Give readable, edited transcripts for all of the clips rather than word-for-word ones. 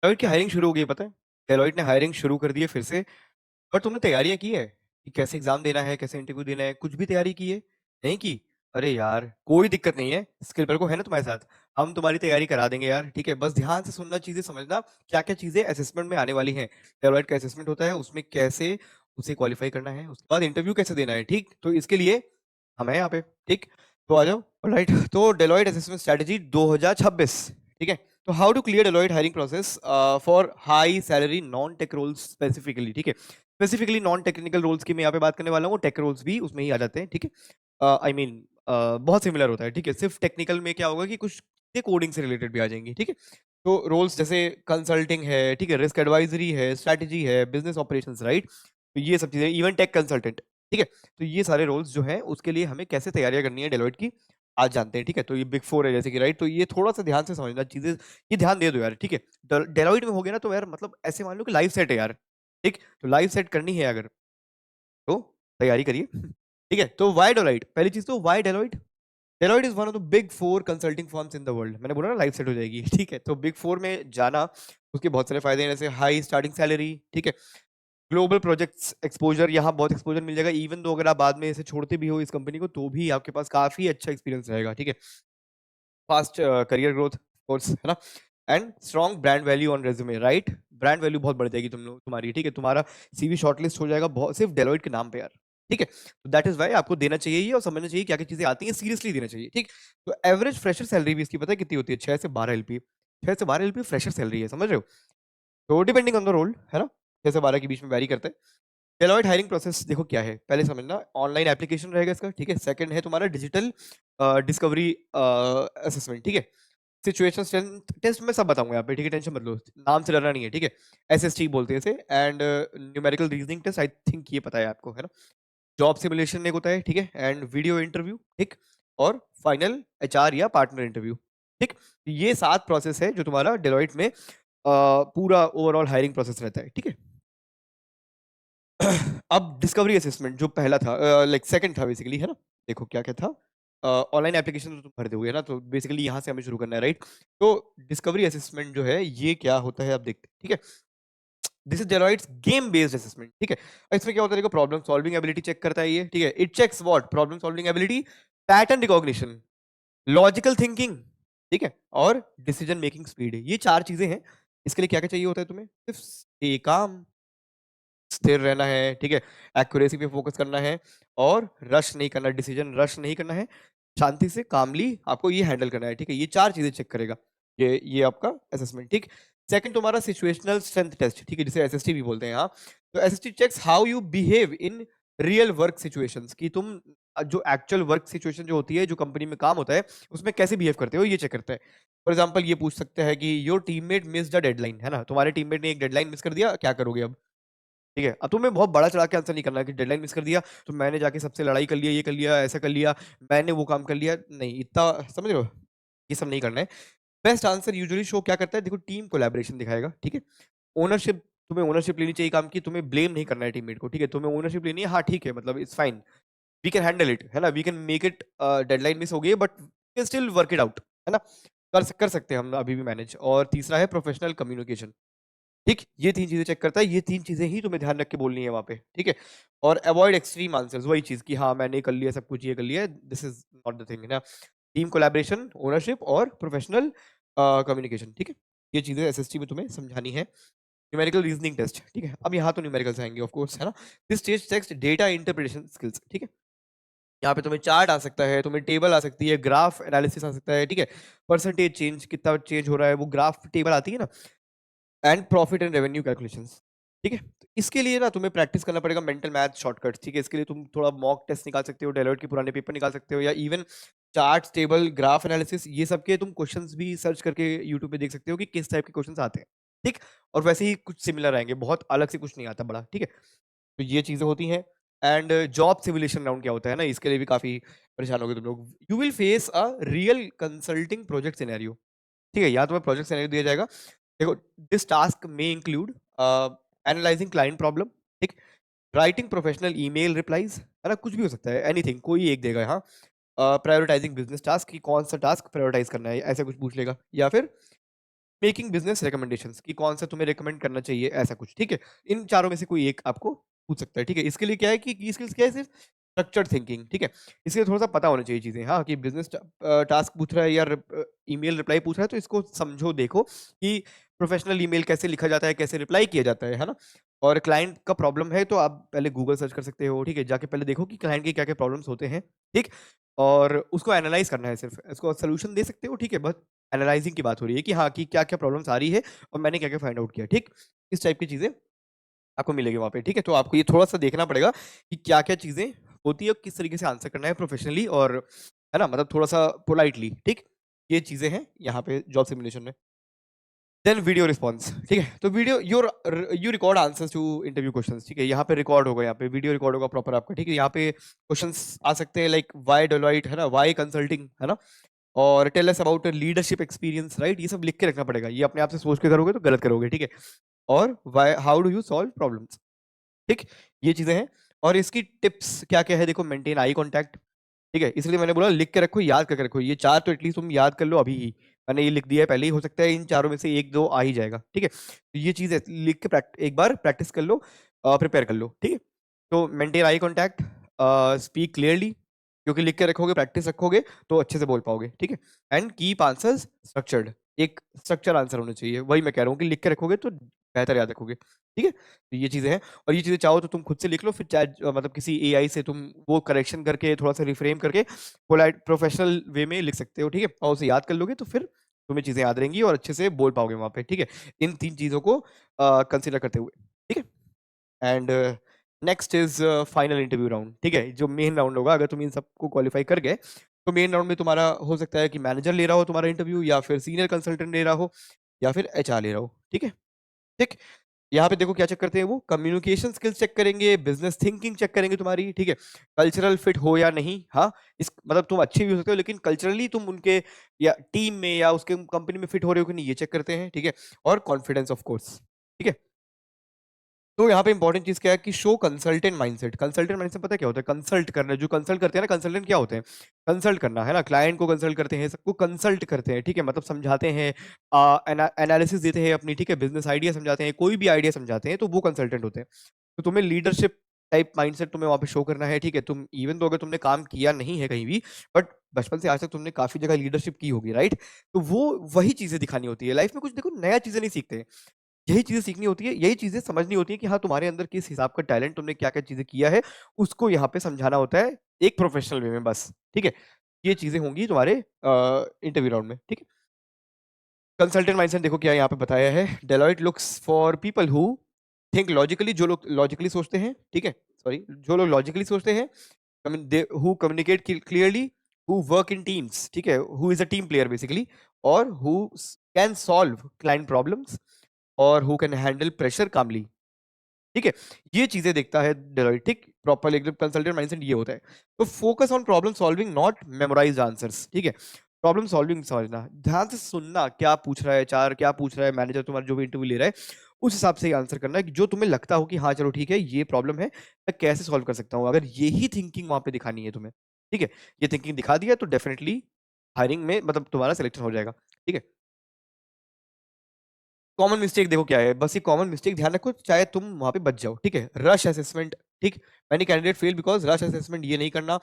Deloitte की hiring शुरू हो गई है, पता है? डेलॉइट ने हायरिंग शुरू कर दी है फिर से। और तुमने तैयारियां की है कि कैसे एग्जाम देना है, कैसे इंटरव्यू देना है? कुछ भी तैयारी की है? नहीं की? अरे यार कोई दिक्कत नहीं है, स्किल पर को है ना तुम्हारे साथ। हम तुम्हारी तैयारी करा देंगे यार, ठीक है? बस ध्यान से सुनना, चीजें समझना, क्या क्या चीजें असेसमेंट में आने वाली हैं। डेलॉइट का असेसमेंट होता है, उसमें कैसे उसे क्वालिफाई करना है, उसके बाद इंटरव्यू कैसे देना है, ठीक? तो इसके लिए हम हैं यहाँ पे, ठीक? तो आ जाओ। राइट, तो डेलॉइट असेसमेंट स्ट्रेटजी 2026, ठीक है? तो how to clear Deloitte hiring process for high salary non tech roles specifically, ठीक है? स्पेसिफिकली नॉन टेक्निकल रोल्स की मैं यहाँ पे बात करने वाला हूँ, टेक रोल्स भी उसमें ही आ जाते हैं, ठीक है? आई मीन बहुत सिमिलर होता है, ठीक है? सिर्फ टेक्निकल में क्या होगा कि कुछ कोडिंग से रिलेटेड भी आ जाएंगी, ठीक है? तो रोल्स जैसे कंसल्टिंग है, ठीक है, रिस्क एडवाइजरी है, स्ट्रैटेजी है, बिजनेस ऑपरेशंस, राइट? तो ये सब चीजें, इवन टेक कंसल्टेंट, ठीक है? तो ये सारे रोल्स जो हैं उसके लिए हमें कैसे तैयारियां करनी है डेलोइट की, आज जानते हैं, ठीक है? तो ये बिग फोर है जैसे कि, राइट? तो ये थोड़ा सा ध्यान से समझना चीजें, ये ध्यान दे दो यार, ठीक है? डेलोइट में हो गया ना तो यार, मतलब ऐसे मान लो कि लाइफ सेट है यार, ठीक? तो लाइफ सेट करनी है अगर, तो तैयारी करिए। ठीक है, तो वाई डेलोइट, पहली चीज तो why Deloitte. Deloitte is one of the big four consulting firms in the world. मैंने बोला ना लाइफ सेट हो जाएगी, ठीक है? तो बिग फोर में जाना, उसके बहुत सारे फायदे हैं, जैसे हाई स्टार्टिंग सैलरी, ठीक है? ग्लोबल प्रोजेक्ट्स एक्सपोजर, यहाँ बहुत एक्सपोजर मिल जाएगा, इवन तो अगर आप बाद में इसे छोड़ते भी हो इस कंपनी को, तो भी आपके पास काफी अच्छा एक्सपीरियंस रहेगा, ठीक है? फास्ट करियर ग्रोथ कोर्स, है ना? And strong brand value on resume, right? Brand value बहुत बढ़ जाएगी तुम्हारी, ठीक है? तुम्हारा सीवी शॉर्टलिस्ट हो जाएगा बहुत, सिर्फ डेलोइट के नाम पे यार, ठीक है? तो दैट इज वाई आपको देना चाहिए ये, और समझना चाहिए क्या क्या चीजें आती हैं, सीरियसली देना चाहिए, ठीक? तो एवरेज फ्रेशर सैलरी भी इसकी पता है कितनी होती है? 6 से 12 LP। 6 से 12 LP फ्रेशर सैलरी है, समझ रहे हो? तो डिपेंडिंग ऑन द रोल, है ना? 6 से 12 के बीच में वैरी करते हैं। डेलॉयट हायरिंग प्रोसेस देखो क्या है, पहले समझना। ऑनलाइन एप्लीकेशन रहेगा इसका, ठीक है? सेकंड है तुम्हारा डिजिटल डिस्कवरी असेसमेंट, ठीक है? सिचुएशन स्ट्रेंथ टेस्ट में सब बताऊंगा यहाँ पे, ठीक है? टेंशन मत लो, नाम से डरना नहीं है, ठीक है? SST बोलते हैं इसे। And numerical reasoning test, I think ये पता है आपको, है ना? जॉब सिमुलेशन एक होता है, ठीक है? एंड वीडियो इंटरव्यू, ठीक? और फाइनल HR या पार्टनर इंटरव्यू, ठीक? ये 7 प्रोसेस है जो तुम्हारा डेलॉयट में पूरा ओवरऑल हायरिंग प्रोसेस रहता है, ठीक है? अब डिस्कवरी असेसमेंट जो पहला था, लाइक सेकंड था बेसिकली, है ना? देखो क्या क्या था। ऑनलाइन एप्लीकेशन तो तुम भर दोगे ना, तो बेसिकली यहाँ से हमें शुरू करना है, राइट? तो डिस्कवरी असेसमेंट जो है ये क्या होता है, आप देखते हैं, ठीक है? This is Deloitte's game based assessment, ठीक है? इसमें क्या होता है, देखो, प्रॉब्लम सॉल्विंग एबिलिटी चेक करता है ये, ठीक है? It checks what? Problem solving ability, pattern recognition, logical thinking, ठीक है? और डिसीजन मेकिंग स्पीड। ये 4 चीजें हैं। इसके लिए क्या क्या चाहिए होता है तुम्हें? सिर्फ एक काम, स्थिर रहना है, ठीक है? एक्यूरेसी पे फोकस करना है, और रश नहीं करना, डिसीजन रश नहीं करना है, शांति से कामली आपको ये हैंडल करना है, ठीक है? ये 4 चीजें चेक करेगा ये आपका असेसमेंट, ठीक? सेकंड तुम्हारा सिचुएशनल स्ट्रेंथ टेस्ट, ठीक है, जिसे SST भी बोलते हैं, हाँ। तो SST checks how you behave in real work situations, कि तुम जो एक्चुअल वर्क सिचुएशन जो होती है, जो कंपनी में काम होता है, उसमें कैसे बिहेव करते हो, ये चेक करता है। फॉर एग्जाम्पल ये पूछ सकते हैं कि your teammate miss the deadline, है ना? तुम्हारे टीममेट ने एक डेडलाइन मिस कर दिया, क्या करोगे अब? ठीक है? अब तुम्हें बहुत बड़ा चढ़ा के आंसर नहीं करना है कि डेडलाइन मिस कर दिया तो मैंने जाके सबसे लड़ाई कर लिया, ये कर लिया, ऐसा कर लिया, मैंने वो काम कर लिया, नहीं, इतना समझ रहे हो? ये सब नहीं करना है। बेस्ट आंसर यूजुअली शो क्या करता है, देखो, टीम कोलैबोरेशन दिखाएगा, ठीक है? ओनरशिप, तुम्हें ओनरशिप लेनी चाहिए काम की, तुम्हें ब्लेम नहीं करना है टीममेट को, ठीक है? तुम्हें ओनरशिप लेनी है, हाँ ठीक है, मतलब it's fine, we can handle it, है ना? We can make it, deadline miss हो गई है but we still work it out, है ना? कर सकते हैं हम अभी भी मैनेज। और तीसरा है प्रोफेशनल कम्युनिकेशन, ठीक? ये 3 चीजें चेक करता है, ये 3 चीजें ही तुम्हें ध्यान रख के बोलनी है वहां पे, ठीक है? और अवॉइड एक्सट्रीम आंसर्स, वही चीज कि हाँ मैंने कर लिया सब कुछ, ये कर लिया, this is not the thing, है ना? टीम कोलैबोरेशन, ओनरशिप और प्रोफेशनल कम्युनिकेशन, ठीक है? ये चीजें SST में तुम्हें समझानी है। न्यूमेरिकल रीजनिंग टेस्ट, ठीक है? अब यहाँ तो न्यूमेरिकल्स आएंगे ऑफ कोर्स, है ना? This test text data interpretation skills, ठीक है? यहाँ पे तुम्हें चार्ट आ सकता है, तुम्हें टेबल आ सकती है, ग्राफ एनालिसिस आ सकता है, ठीक है? परसेंटेज चेंज, कितना चेंज हो रहा है, वो ग्राफ टेबल आती है ना? And profit and revenue calculations, ठीक है? तो इसके लिए ना तुम्हें प्रैक्टिस करना पड़ेगा मेंटल मैथ शॉर्टकट, ठीक है? इसके लिए तुम थोड़ा मॉक टेस्ट निकाल सकते हो, डेलोइट के पुराने पेपर निकाल सकते हो, या even chart, table, graph analysis, ये सब के तुम क्वेश्चंस भी सर्च करके यूट्यूब पे देख सकते हो कि किस टाइप के क्वेश्चंस आते हैं, ठीक? और वैसे ही कुछ सिमिलर आएंगे, बहुत अलग से कुछ नहीं आता बड़ा, ठीक है? तो ये चीजें होती हैं। एंड जॉब सिमुलेशन राउंड क्या होता है ना, इसके लिए भी काफी परेशान होगे तुम लोग। You will face a real consulting project scenario, ठीक है? यहाँ तुम्हें प्रोजेक्ट सिनेरियो दिया जाएगा। देखो, this task may include analysing client problem, ठीक? राइटिंग प्रोफेशनल ईमेल रिप्लाईज, है ना? कुछ भी हो सकता है, एनीथिंग, कोई एक देगा यहाँ। प्रायोरिटाइजिंग बिजनेस टास्क, कि कौन सा टास्क प्रायोरिटाइज करना है, ऐसा कुछ पूछ लेगा। या फिर मेकिंग बिजनेस रिकमेंडेशंस कि कौन सा तुम्हें रिकमेंड करना चाहिए, ऐसा कुछ, ठीक है? इन चारों में से कोई एक आपको पूछ सकता है, ठीक है? इसके लिए क्या है कि की स्किल्स क्या है, सिर्फ स्ट्रक्चर्ड थिंकिंग, ठीक है? इसलिए थोड़ा-सा पता होना चाहिए चीज़ें, हाँ, कि बिज़नेस टास्क पूछ रहा है या ईमेल रिप्लाई पूछ रहा है, तो इसको समझो, देखो कि प्रोफेशनल ईमेल कैसे लिखा जाता है, कैसे रिप्लाई किया जाता है ना? और क्लाइंट का प्रॉब्लम है, तो आप पहले गूगल सर्च कर सकते हो, ठीक है? जाके पहले देखो कि क्लाइंट के क्या-क्या प्रॉब्लम्स होते हैं, ठीक? और उसको एनालाइज़ करना है सिर्फ, इसको सॉल्यूशन दे सकते हो, ठीक है? बस एनालाइज़िंग की बात हो रही है कि हाँ, कि क्या-क्या प्रॉब्लम्स आ रही है और मैंने क्या-क्या फाइंड आउट किया, ठीक? इस टाइप की चीज़ें आपको मिलेगी वहाँ पे, ठीक है? तो आपको ये थोड़ा-सा देखना पड़ेगा कि क्या-क्या चीज़ें होती है और किस तरीके से आंसर करना है प्रोफेशनली और है ना? मतलब थोड़ा-सा पोलाइटली, ठीक? ये चीज़ें हैं यहाँ पे जॉब सिमुलेशन में। देन वीडियो रिस्पॉन्स, ठीक है? तो video you record answers to interview questions, ठीक है? यहाँ पे रिकॉर्ड होगा, यहाँ पे वीडियो रिकॉर्ड होगा प्रॉपर आपका, ठीक है? यहाँ पे क्वेश्चंस आ सकते हैं लाइक व्हाई डेलॉइट, है ना? व्हाई कंसल्टिंग, है ना? और tell us about leadership experience, right? ये सब लिख के रखना पड़ेगा। ये अपने आप से सोच के करोगे तो गलत करोगे, ठीक है? और why how do you solve problems, ठीक? ये चीज़ें हैं और इसकी टिप्स क्या-क्या है, देखो मेंटेन आई कॉन्टैक्ट, ठीक है? इसलिए मैंने बोला लिख के रखो, याद करके रखो। ये 4 तो एटलीस्ट तुम याद कर लो अभी ही। मैंने ये लिख दिया है पहले ही, हो सकता है इन चारों में से 1-2 आ ही जाएगा, ठीक है? तो ये चीज़ है, लिख के एक बार प्रैक्टिस कर लो, प्रिपेयर कर लो, ठीक है? तो maintain eye contact, speak clearly, क्योंकि लिख के रखोगे, प्रैक्टिस रखोगे तो अच्छे से बोल पाओगे, ठीक है? एंड कीप आंसर्स स्ट्रक्चर्ड, एक स्ट्रक्चर आंसर होना चाहिए। वही मैं कह रहा हूँ कि लिख के रखोगे तो बेहतर याद रखोगे, ठीक है? तो ये चीज़ें हैं और ये चीज़ें चाहो तो तुम खुद से लिख लो, फिर मतलब किसी एआई से तुम वो करेक्शन करके थोड़ा-सा रिफ्रेम करके पोलाइट प्रोफेशनल वे में लिख सकते हो, ठीक है? और उसे याद कर लोगे तो फिर तुम्हें चीज़ें याद रहेंगी और अच्छे से बोल पाओगे वहाँ पे, ठीक है? इन 3 चीज़ों को कंसीडर करते हुए, ठीक है? And next is final interview round, ठीक है? जो मेन राउंड होगा, अगर तुम इन सबको क्वालीफाई कर गए, तो मेन राउंड में तुम्हारा हो सकता है कि मैनेजर ले रहा हो तुम्हारा इंटरव्यू या फिर सीनियर कंसल्टेंट ले रहा हो या फिर एचआर ले रहा हो, ठीक है? ठीक? यहाँ पे देखो क्या चेक करते हैं वो, कम्युनिकेशन स्किल्स चेक करेंगे, बिज़नेस थिंकिंग चेक करेंगे तुम्हारी, ठीक है? कल्चरल फिट हो या नहीं, हाँ? इस मतलब तुम अच्छे भी हो सकते हो लेकिन कल्चरली तुम उनके या टीम में या उसके कंपनी में फिट हो रहे हो कि नहीं, ये चेक करते हैं, ठीक है? और कॉन्फिडेंस ऑफ कोर्स, ठीक है? तो यहाँ पे इंपॉर्टेंट चीज़ क्या है कि show consultant mindset. Consultant mindset पता है क्या होता है? कंसल्ट करना, जो कंसल्ट करते हैं ना, कंसल्टेंट क्या होते हैं? कंसल्ट करना, है ना? क्लाइंट को कंसल्ट करते हैं, सबको कंसल्ट करते हैं, ठीक है? मतलब समझाते हैं, एनालिसिस देते हैं अपनी, ठीक है? बिज़नेस आइडिया समझाते हैं, कोई भी आइडिया समझाते हैं, तो वो कंसल्टेंट होते हैं। तो तुम्हें लीडरशिप टाइप माइंडसेट तुम्हें वहाँ पे शो करना है, ठीक है? तुम इवन तो अगर तुमने काम किया नहीं है कहीं भी, बट बचपन से आज तक तुमने काफ़ी जगह लीडरशिप की होगी, राइट? तो वो वही चीज़ें दिखानी होती है। लाइफ में कुछ देखो नया चीज़ें नहीं सीखते हैं। यही चीज़ें सीखनी होती है, यही चीज़ें समझनी होती है कि हाँ, तुम्हारे अंदर किस हिसाब का टैलेंट, तुमने क्या-क्या चीज़ें किया है, उसको यहाँ पे समझाना होता है, एक प्रोफेशनल वे में बस, ठीक है? ये चीज़ें होंगी तुम्हारे इंटरव्यू राउंड में, ठीक है? कंसल्टेंट माइंडसेट देखो क्या यहाँ पे बताया है, Deloitte looks for people who think logically, जो लोग लॉजिकली सोचते हैं, ठीक है? सॉरी, जो लोग लॉजिकली सोचते हैं, who communicate clearly, who work in teams, ठीक है? Who is a team player basically और who can solve client problems और who can handle pressure calmly, ठीक है? ये चीज़ें देखता है डेलॉयट, ठीक? प्रॉपर एकदम कंसल्टेंट माइंडसेट ये होता है। तो focus on problem solving, not memorised answers, ठीक है? प्रॉब्लम सॉल्विंग समझना, ध्यान से सुनना, क्या पूछ रहा है एचआर, क्या पूछ रहा है मैनेजर, तुम्हारा जो भी इंटरव्यू ले रहा है, उस हिसाब से ही आंसर करना है कि जो तुम्हें लगता हो कि हाँ, चलो ठीक है, ये प्रॉब्लम है, मैं कैसे सॉल्व कर सकता हूँ? अगर यही थिंकिंग वहाँ पे दिखानी है तुम्हें, ठीक है? ये थिंकिंग दिखा दिया तो डेफिनिटली हायरिंग में मतलब तुम्हारा सिलेक्शन हो जाएगा, ठीक है? कॉमन मिस्टेक देखो क्या है, बस ये कॉमन मिस्टेक ध्यान रखो, चाहे तुम वहाँ पे बच जाओ, ठीक है? रश असेसमेंट, ठीक? Many candidate fail because rush assessment, ये नहीं करना।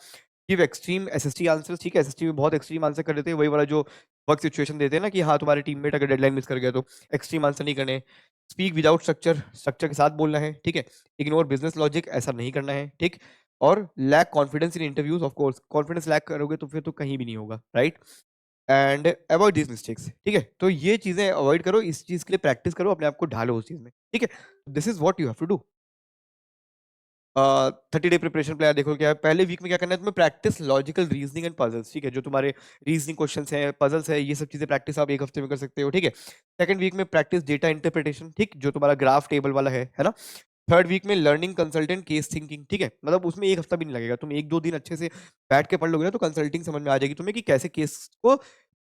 गिव एक्सट्रीम एसएसटी आंसर्स, ठीक है? एसएसटी में बहुत एक्सट्रीम आंसर कर देते हैं, वही वाला जो वर्क सिचुएशन देते हैं ना कि हाँ, तुम्हारे टीममेट अगर डेडलाइन मिस कर गया तो एक्सट्रीम आंसर नहीं करने। स्पीक विदाउट स्ट्रक्चर, स्ट्रक्चर के साथ बोलना है, ठीक है? इग्नोर बिज़नेस लॉजिक, ऐसा नहीं करना है, ठीक? और lack confidence in interviews, of course confidence lack करोगे तो फिर तो कहीं भी नहीं होगा, right? And avoid these mistakes, ठीक है? तो ये चीज़ें अवॉइड करो, इस चीज़ के लिए प्रैक्टिस करो, अपने आप को ढालो उस चीज़ में, ठीक है? This is what you have to do. 30 day preparation plan देखो क्या है, पहले वीक में क्या करना है तुम्हें, practice logical reasoning and puzzles, ठीक है? जो तुम्हारे रीजनिंग क्वेश्चंस हैं, पजल्स है, ये सब चीज़ें प्रैक्टिस आप 1 हफ्ते में कर सकते हो, ठीक है? सेकंड वीक में प्रैक्टिस डेटा इंटरप्रिटेशन, ठीक? जो तुम्हारा ग्राफ टेबल वाला है ना? थर्ड वीक में लर्निंग कंसल्टेंट केस थिंकिंग, ठीक है? मतलब उसमें 1 हफ्ता भी नहीं लगेगा, तुम 1-2 दिन अच्छे से बैठ के पढ़ लोगे ना तो कंसल्टिंग समझ में आ जाएगी तुम्हें कि कैसे केस को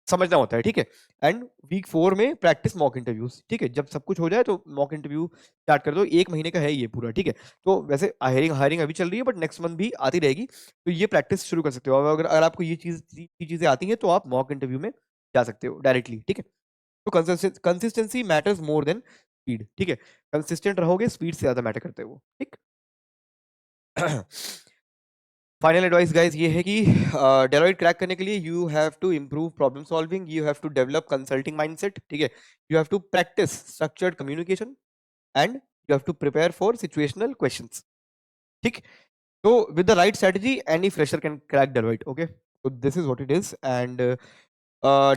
समझना होता है, ठीक है? एंड वीक 4 में प्रैक्टिस मॉक इंटरव्यूज़, ठीक है? जब सब कुछ हो जाए तो मॉक इंटरव्यू स्टार्ट कर दो, 1 महीने का है ये पूरा, ठीक है? तो वैसे हायरिंग हायरिंग अभी चल रही है बट नेक्स्ट मंथ भी आती रहेगी, तो ये प्रैक्टिस शुरू कर सकते हो। अगर अगर आपको ये चीज़ें आती हैं तो आप मॉक इंटरव्यू में जा सकते हो डायरेक्टली, ठीक है? तो consistency matters more than speed, ठीक है? कंसिस्टेंट रहोगे, स्पीड से ज़्यादा मैटर करते हैं वो, ठीक? फाइनल एडवाइस गाइस ये है कि डेलॉइट क्रैक करने के लिए you have to improve problem solving, you have to develop consulting mindset, ठीक है? You have to practice structured communication and you have to prepare for situational questions, ठीक? So with the right strategy, any fresher can crack Deloitte. Okay, so this is what it is. And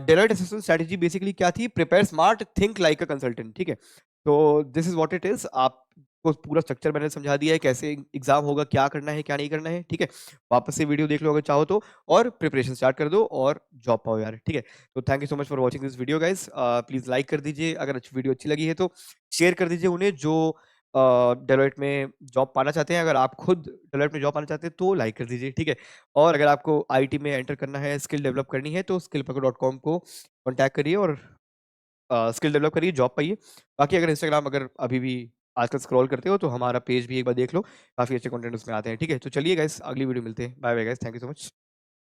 Deloitte assessment strategy basically क्या थी? Prepare smart, think like a consultant. ठीक है? तो this is what it is. आपको पूरा structure मैंने समझा दिया है, कैसे एग्जाम होगा, क्या करना है, क्या नहीं करना है, ठीक है? वापस से वीडियो देख लो अगर चाहो तो, और प्रिपरेशन स्टार्ट कर दो और जॉब पाओ यार, ठीक है? तो thank you so much for watching this video guys. Please like कर दीजिए अगर वीडियो अच्छी लगी है तो, शेयर कर दीजिए उन्हें जो डेलॉइट में जॉब पाना चाहते हैं। अगर आप खुद डेलॉइट में जॉब पाना चाहते हैं तो लाइक कर दीजिए, ठीक है? और अगर आपको आईटी में एंटर करना है, स्किल डेवलप करनी है, तो skillpako.com को कॉन्टैक्ट करिए और स्किल डेवलप करिए, जॉब पाइए। बाकी अगर इंस्टाग्राम अगर अभी भी आजकल स्क्रॉल करते हो तो हमारा पेज भी एक बार देख लो, काफ़ी अच्छे कंटेंट उसमें आते हैं, ठीक है? तो चलिए गाइस, अगली वीडियो मिलते हैं। Bye bye guys, thank you so much.